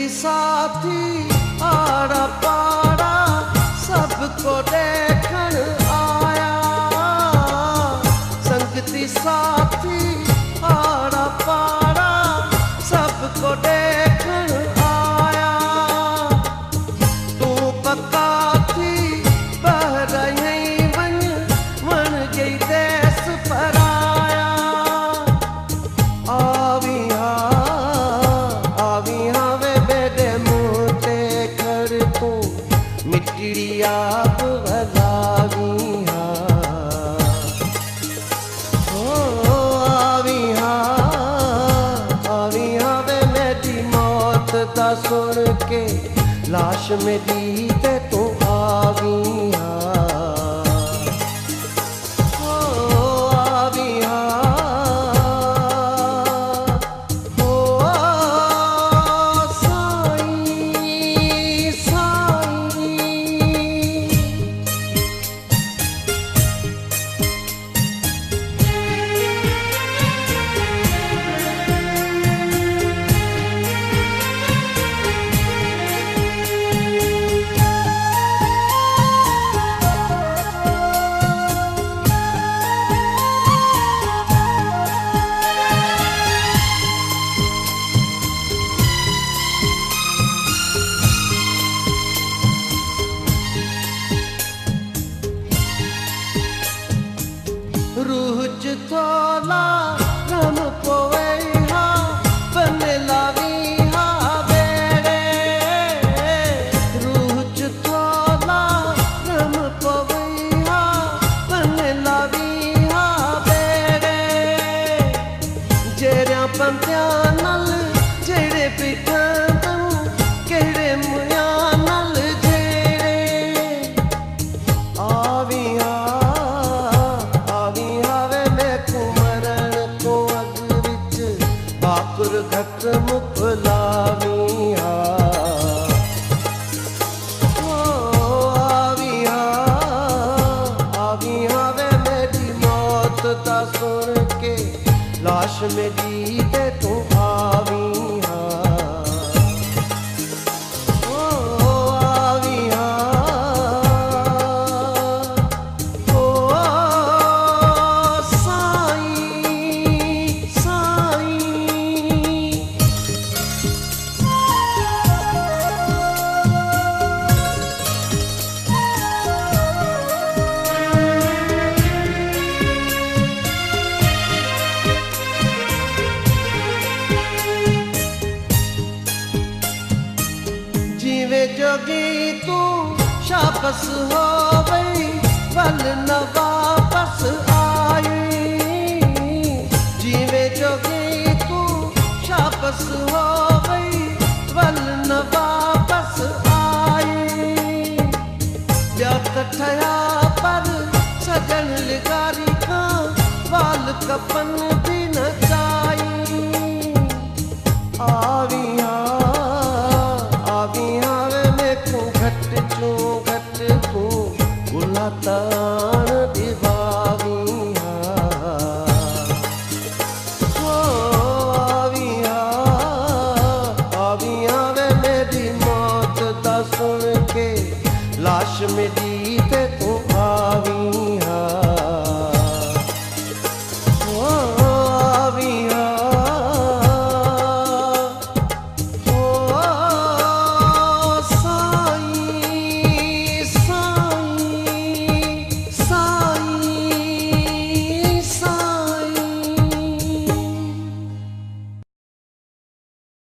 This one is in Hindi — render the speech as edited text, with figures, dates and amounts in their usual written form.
संगती साथी आड़ा पाड़ा सबको देखण आया। संगती साथी आड़ा पाड़ा सबको देखण आया। तू पक्का थी बहर यहीं बन गई देश पराया। आविया वे बेदे मुते कर तू मिट्टी आप भलाविया। आविया वे मेरी मौत दा सुन के लाश मेरी ते तू आविया। रूज थोला रम पोवे हा बन लावी हा बेड़े। रूज थोला रम पोवे हा बन लावी हा बेड़े। जेड़िया पंत्या नल जेड़े पिठा तन केड़े मुया नल जेड़े। आविया बाकुर घट मुखलाविया। आविया वे मेरी मौत दा सुन के लाश मेरी ते तू आविया। जोगी तू शाबस हो गई वल न वापस आई। जीवे जोगी तू शाबस हो गई वल न वापस आई। ब्यात ठया पर सजन लिगारी का वाल कपन भी न चाई। आविया घट तू गुला तान दिवाविया। आविया वे मेरी मौत दा सुन के लाश मेरी